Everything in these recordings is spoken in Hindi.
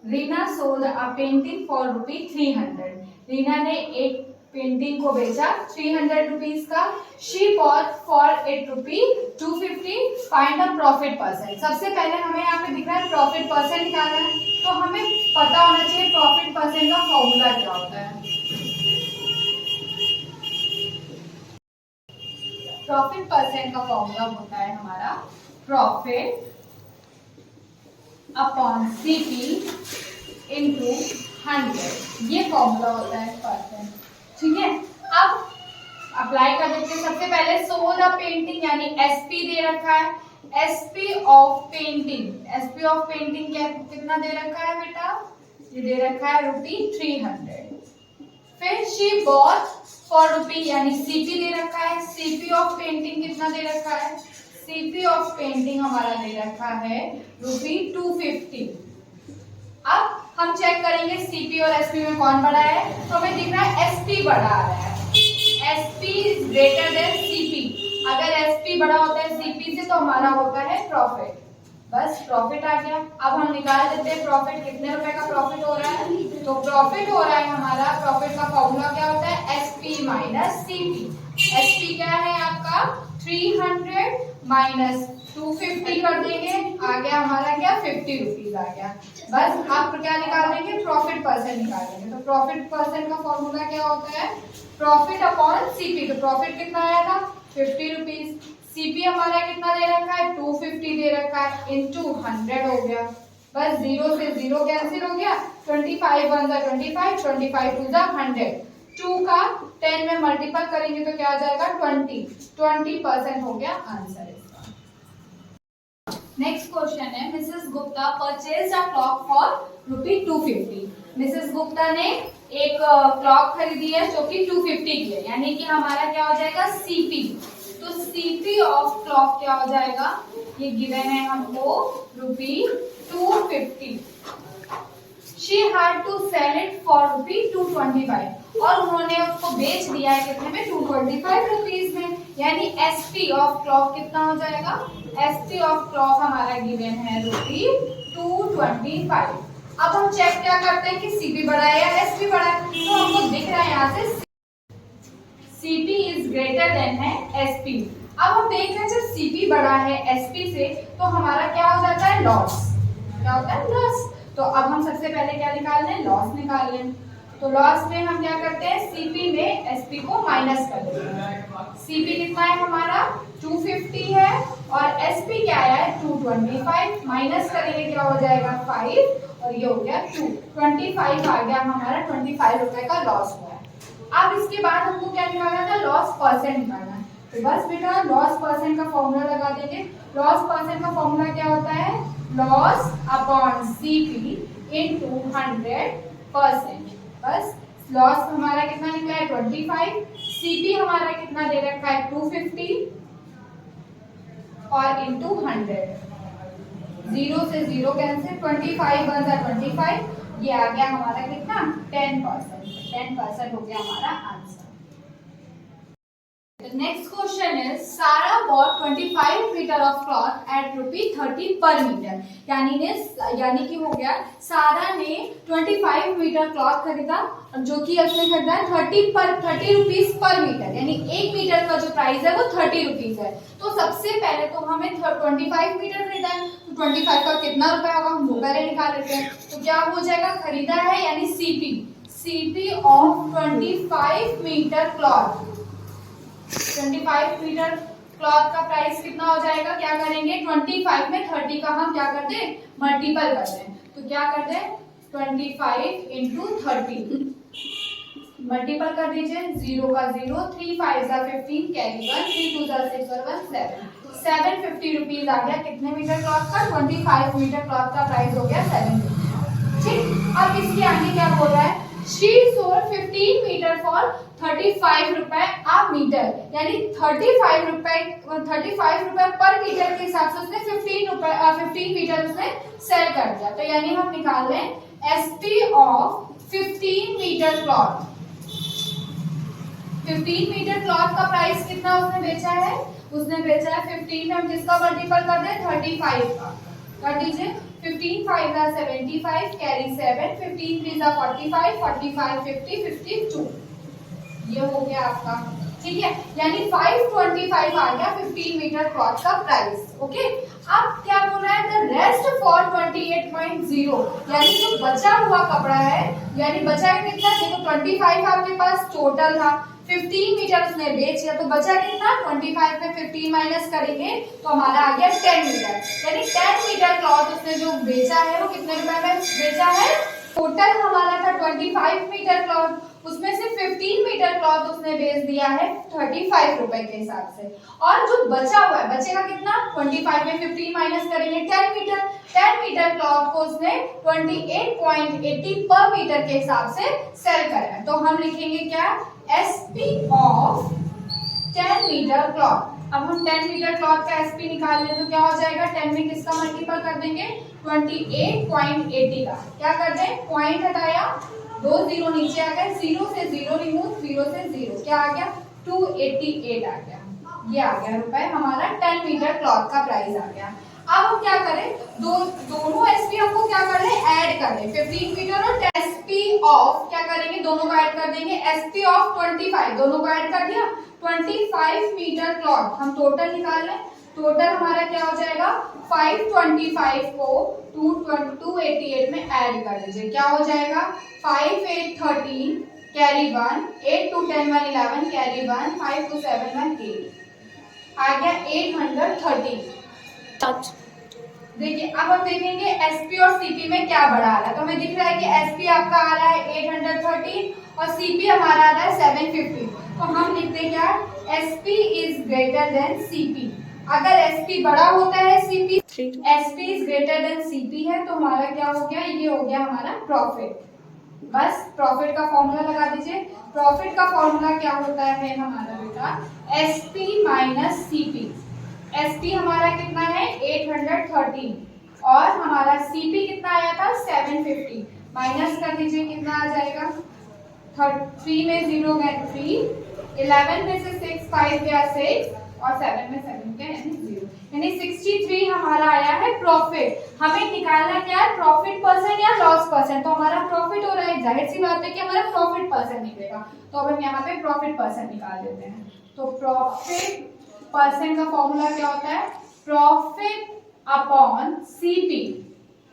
Reena sold a painting for ₹300। Reena ने एक पेंटिंग को बेचा 300 रुपीज का। She bought for it ₹250। Find the profit percent. सबसे पहले हमें यहाँ पे दिख रहा है प्रॉफिट परसेंट निकालना है, तो हमें पता होना चाहिए प्रॉफिट परसेंट का फॉर्मूला क्या होता है। प्रॉफिट परसेंट का फॉर्मूला होता है हमारा प्रॉफिट अपॉन सीपी इंटू 100। ये फॉर्मूला होता है परसेंट। ठीक है, अब अप्लाई कर देते हैं। सबसे पहले सोल्ड अ पेंटिंग यानी एसपी दे रखा है। SP of painting, SP of painting क्या कितना दे रखा है बेटा? ये दे रखा है ₹300। फिर शी बॉट फॉर रुपी यानी सीपी दे रखा है। सीपी ऑफ पेंटिंग कितना दे रखा है? सीपी ऑफ पेंटिंग हमारा दे रखा है ₹250। अब हम चेक करेंगे सीपी और एसपी में कौन बड़ा है, तो हमें दिख रहा है एसपी बड़ा आ रहा है। SP is greater than CP. अगर एसपी बड़ा होता है सीपी से तो हमारा होता है प्रॉफिट। बस प्रॉफिट आ गया। अब हम निकाल देते हैं प्रॉफिट, कितने रुपए का प्रॉफिट हो रहा है। तो प्रॉफिट हो रहा है हमारा, प्रॉफिट का फॉर्मूला क्या होता है? SP minus CP. एसपी क्या है आपका? 300 माइनस 250 कर देंगे, आ गया हमारा क्या? 50 रुपीज आ गया। बस आप क्या निकाल देंगे? प्रॉफिट परसेंट निकाल देंगे। तो प्रॉफिट परसेंट का फॉर्मूला क्या होता है? Profit upon CP. तो प्रॉफिट कितना आया था? 50 रुपीज। सीपी हमारा कितना दे रखा है? 250 दे रखा है, इंटू 100 हो गया। बस 0 से 0 कैंसिल हो गया। 25 1 जा 25, 25 2 जा 100। 2 का 10 में मल्टीपल करेंगे तो क्या आ जाएगा? 20% हो गया आंसर इसका। नेक्स्ट क्वेश्चन है, Mrs Gupta purchase a clock for ₹250। Mrs Gupta ने एक क्लॉक खरीदी है जो कि 250 की है, यानी कि हमारा क्या हो जाएगा? सीपी। तो सीपी ऑफ क्लॉक क्या हो जाएगा? ये गिवन है हमको ₹250। She had to sell it for ₹225 और उन्होंने उसको बेच दिया है कितने में? 225 रुपीज में। यानी एसपी ऑफ क्लॉक कितना हो जाएगा? एसपी ऑफ क्लॉक हमारा गिवन है ₹225। अब हम चेक क्या करते हैं कि सीपी बड़ा है या एसपी बड़ा है। तो हमको दिख रहा है यहाँ से सीपी इज ग्रेटर देन है एसपी। अब हम देख रहे हैं जब सीपी बड़ा है एसपी से तो हमारा क्या हो जाता है? लॉस। क्या होता है? लॉस। तो अब हम सबसे पहले क्या निकाल लें? लॉस निकाल लें। तो लॉस में हम क्या करते हैं? सीपी में एसपी को माइनस कर देते हैं। सीपी कितना है हमारा? 250 है और एसपी क्या है? 225। माइनस करेंगे क्या हो जाएगा? 5 और ये हो गया 2। 25 आ गया हमारा, 25 रुपए का लॉस हुआ है। अब इसके बाद हमको क्या निकालना था? लॉस परसेंट निकालना है। तो बस बेटा लॉस परसेंट का फॉर्मूला लगा देंगे। लॉस परसेंट का फॉर्मूला क्या होता है? Loss upon CP into 100%। बस लॉस हमारा कितना निकला है? 25। सीपी हमारा कितना दे रखा है? 250 और इनटू 100। 0 से 0 कैंसिल, 25 1 जा 25, ये आ गया हमारा कितना? 10%। 10% हो गया हमारा answer. Next question is Sara bought 25 metre of cloth at ₹30 per metre. यानी कि हो गया सारा ने 25 मीटर क्लॉथ खरीदा जो कि उसने खरीदा है 30 रुपीज पर मीटर, यानी 1 मीटर का जो प्राइस है वो 30 रुपीज है। तो सबसे पहले तो हमें 25 मीटर खरीदा है, तो 25 का कितना रुपया होगा हम वो पहले निकाल लेते हैं। तो क्या हो जाएगा? खरीदा है यानी CP. CP of 25 metre cloth, 25 metre cloth का प्राइस कितना हो जाएगा? क्या करेंगे? 25 में 30 का हम क्या कर दें? मल्टीपल कर दें। तो क्या कर दें? 25 इंटू 30 मल्टीपल कर दीजिए। 0 का 0, 3 5 जा 15, कैरी 1, 3 2 जा 6 और 1 7। 750 रुपीज आ गया कितने मीटर क्लॉथ का? 25 मीटर क्लॉथ का प्राइस हो गया 750। ठीक, अब इसके आगे क्या बोल रहा है? She sold 15 मीटर फॉर 35 रुपए आ मीटर, यानी 35 रुपए पर मीटर के हिसाब से उसने 15 मीटर उसने सेल कर दिया। तो यानी हम निकाल लें SP of 15 metre cloth. 15 metre cloth का प्राइस कितना उसने बेचा है? उसने बेचा है 15 में हम किसका मल्टीपल कर दें? 35 का कर दीजिए। 15 5 जा 75 कैरी 7, 15 3 जा 45, 45 50 52, ये हो गया आपका, ठीक है। यानी 525 आ गया 15 मीटर क्लॉथ का प्राइस। ओके, अब क्या बोल रहा है, द रेस्ट फॉर 28.0, यानी जो बचा हुआ कपड़ा है, यानी बचा कितना, देखो 25 आपके पास टोटल था, 15 मीटर उसने बेच दिया, तो बचा कितना, 25 में 15 माइनस करेंगे तो हमारा आ गया 10 मीटर, यानी 10 मीटर क्लॉथ उसने जो बेचा है वो कितने रुपए में बेचा है, टोटल हमारा था 25 मीटर क्लॉथ, उसमें से 15 मीटर क्लॉथ उसने बेच दिया है 35 रुपए के हिसाब से, और जो बचा हुआ है, बचेगा कितना, 25 में 15 माइनस करेंगे 10 मीटर, 10 मीटर क्लॉथ को उसने 28.80 पर मीटर के हिसाब से सेल करा है। तो हम लिखेंगे क्या, एसपी ऑफ 10 मीटर क्लॉथ। अब हम 10 मीटर क्लॉथ का एसपी निकाल लें तो क्या हो जाएगा, 10 में किसका मल्टीपल कर देंगे, 28.80 का, क्या कर दें, पॉइंट हटाया, 2 जीरो नीचे आ गए, 0 से 0 रिमूव, 0 से 0, क्या आ गया, 288 आ गया, ये आ गया रुपए हमारा 10 मीटर क्लॉथ का प्राइस आ गया। अब हम क्या करें, दोनों एसपी हमको क्या कर रहे हैं, ऐड कर रहे हैं, 15 मीटर और एसपी ऑफ क्या करेंगे, दोनों को ऐड कर देंगे, एसपी ऑफ 25, दोनों को ऐड कर दिया, 25 मीटर क्लॉथ, हम टोटल निकाल लें, टोटल हमारा क्या हो जाएगा, 525 को 288 में ऐड कर दीजिए, क्या हो जाएगा, 5 8 13 कैरी 1, 8 2 10 1 11 कैरी 1, 5 2 7 1 8, आ गया 830। टच। देखिए अब हम देखेंगे एसपी और सीपी में क्या बढ़ा आ रहा है, तो हमें दिख रहा है कि एसपी आपका आ रहा है 830 और सीपी हमारा आ रहा है 750, तो हम लिखते हैं क्या, SP is greater than CP, अगर एसपी बड़ा होता है CP, SP is greater than CP है, तो हमारा क्या हो गया, ये हो गया हमारा प्रॉफिट। बस प्रॉफिट का फॉर्मूला लगा दीजिए, प्रॉफिट का फॉर्मूला क्या होता है हमारा बेटा, एसपी माइनस सीपी, एसपी हमारा कितना है 813 और हमारा सीपी कितना आया था 750, माइनस कर दीजिए कितना आ जाएगा, 3 में 0 गए 3, 11 में से 6 5 गया 6 और 7 में 7 गया यानी 0, यानी 63 हमारा आया है प्रॉफिट। हमें निकालना क्या है, प्रॉफिट परसेंट या लॉस परसेंट, तो हमारा प्रॉफिट हो रहा है, जाहिर सी बात है कि हमारा प्रॉफिट परसेंट निकलेगा, तो अब हम यहाँ पे प्रॉफिट परसेंट निकाल देते हैं। तो प्रॉफिट परसेंट का फॉर्मूला क्या होता है, प्रॉफिट अपॉन सीपी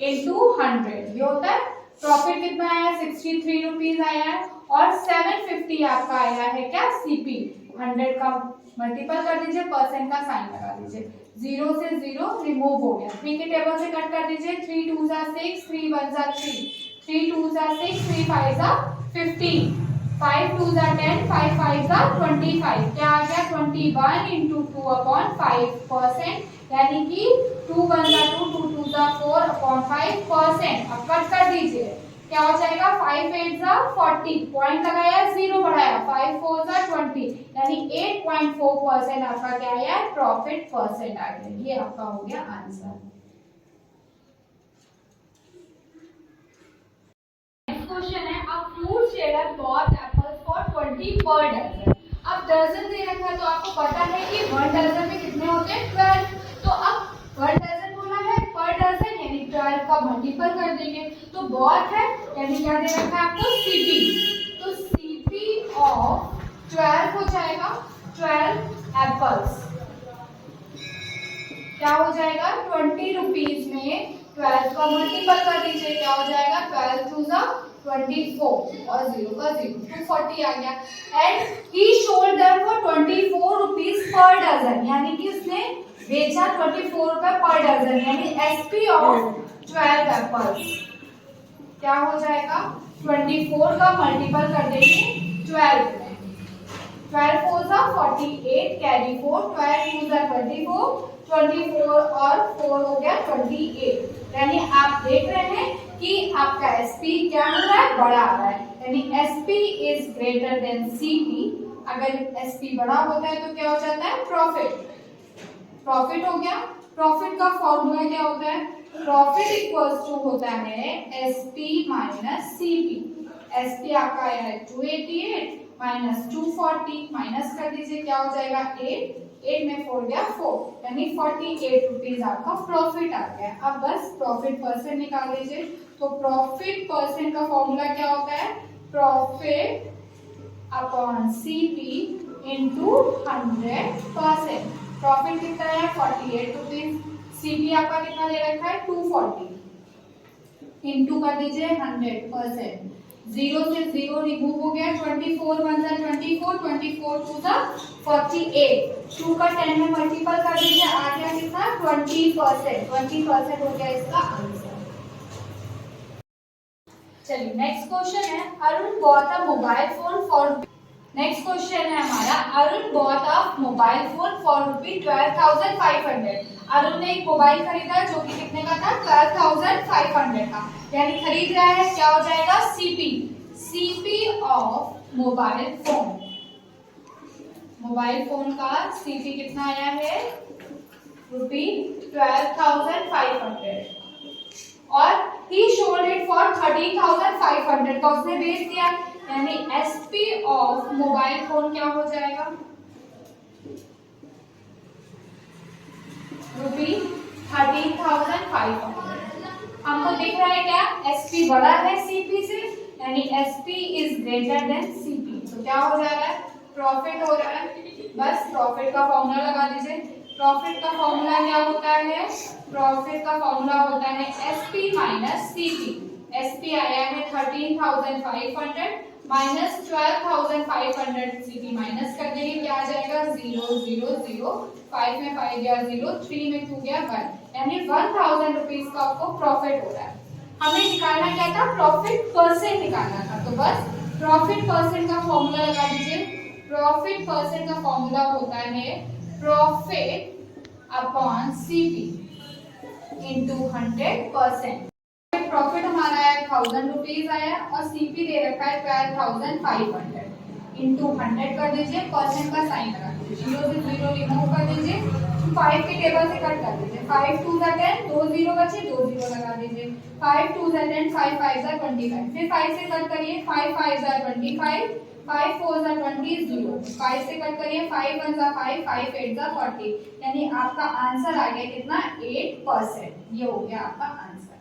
इनटू 100, ये होता है। प्रॉफिट कितना आया, 63 रुपीज आया है और 750 आपका आया है क्या, सीपी, 100 का मल्टीपल कर दीजिए, परसेंट का साइन लगा दीजिए, 0 से 0 रिमूव हो गया, 3 के टेबल से कट कर दीजिए, 3 2 जा 6, 3 1 जा 3, 3 2 जा 6, 3 5 जा 15, 5 2 जा 10, 5 5 जा 25, क्या आ गया 21 इंटू 2 अपॉन 5%, यानी कि 2 1 जा 2, 2 2 जा 4 अपॉन 5%। अब कट कर दीजिए, क्या हो जाएगा, 5 8 जा 40, पॉइंट लगाया 0 बढ़ाया, 5 4 जा 20, यानी 8.4% आपका क्या आया, प्रॉफिट परसेंट आ गया, ये आपका हो गया आंसर। नेक्स्ट क्वेश्चन है, a fruit seller bought apples for 20 per dozen. अब डजन दे रखा है तो आपको पता है कि 1 डजन में कितने होते हैं, 12, तो अब 1 डजन बोला है, पर डजन यानी 12 का मल्टीपल कर देंगे, तो बॉट है यानी क्या दे रखा है आपको, सीपी, तो सीपी ऑफ 12 हो जाएगा 12 एप्पल्स, क्या हो जाएगा 20 रुपीज में 12 का मल्टीपल कर दीजिए, क्या हो जाएगा 12 टू जा 24 और 0 का 0, 240 आ गया, and he sold them for 24 rupees per dozen, यानी कि उसने बेचा 24 रुपए पर डजन, यानी एसपी ऑफ 12 एप्पल्स क्या हो जाएगा, 24 का मल्टीपल कर देंगे 12 में, 12 4 जा 48 कैरी 4, 12 2 जा 24, 24 और 4 हो गया 28, यानी आप देख रहे हैं कि आपका एसपी क्या हो रहा है, बड़ा आ रहा है, यानी SP is greater than CP, अगर एसपी बड़ा होता है तो क्या हो जाता है, प्रॉफिट, प्रॉफिट हो गया। प्रॉफिट का फॉर्मूला क्या होता है, प्रॉफिट इक्वल्स टू होता है एसपी माइनस सीपी, एसपी आपका आया है 288 माइनस 240, माइनस कर दीजिए क्या हो जाएगा 8, 8 में 4 गया 4, यानी 48 रुपीज आपका प्रॉफिट आ गया। अब बस प्रॉफिट परसेंट निकाल लीजिए। तो प्रॉफिट परसेंट का फॉर्मूला क्या होता है, profit upon CP into 100%। Profit कितना है 48 रुपीज, सीपी आपका कितना दे रखा है 240, इंटू कर दीजिए 100%। जीरो से जीरो रिमूव हो गया, 24 वन जा 24, 24 टू जा 48, 2 का 10 में मल्टीपल कर दीजिए, आ गया कितना 20%। 20% हो गया इसका आंसर। चलिए नेक्स्ट क्वेश्चन है, Arun bought a mobile phone for, next question है हमारा, Arun bought a mobile phone for ₹12,500। Arun ने एक मोबाइल खरीदा जो कि कितने का था 12,500 का, यानी खरीद रहा है, क्या हो जाएगा CP, CP of mobile phone, mobile phone का सीपी कितना आया है ₹12,500 और he sold it for 13,500 का उसने बेच दिया, यानी एसपी ऑफ मोबाइल फोन क्या हो जाएगा ₹13,500। हमको दिख रहा है क्या एसपी बड़ा है सीपी से, यानी SP is greater than CP, तो क्या हो जा रहा है प्रॉफिट हो रहा है। बस प्रॉफिट का फॉर्मूला लगा दीजिए। प्रॉफिट का फॉर्मूला क्या होता है, प्रॉफिट का फॉर्मूला होता है एसपी माइनस सीपी। एसपी आया है 13,500 माइनस 12,500, सीपी माइनस कर देंगे, क्या आ जाएगा 0 0 0, 5 में 5 गया 0, 3 में 2 गया 1, यानी 1,000 रुपीज का आपको प्रॉफिट हो रहा है। हमें निकालना क्या था, प्रॉफिट परसेंट निकालना था, तो बस प्रॉफिट परसेंट का फॉर्मूला लगा दीजिए। प्रॉफिट परसेंट का फॉर्मूला होता है profit upon CP into 100%। Profit हमारा है 1,000 रुपीज आया और सीपी दे रखा है 12,500, इंटू 100 कर दीजिए, परसेंट का साइन लगा दीजिए, 0 से 0 रिमूव कर दीजिए, 5 के टेबल से कट कर दीजिए, 5 2 जा 10, 2 0 बचे, 2 0 लगा दीजिए, 5 2 जा 10, 5 5 जा 25, फिर 5 से कट करिए, 5 5 जा 25, 5 4 जा 20, 0, 5 से कट करिए, 5 1 जा 5, 5 8 जा 40, यानी आपका आंसर आ गया कितना 8%। ये हो गया आपका आंसर।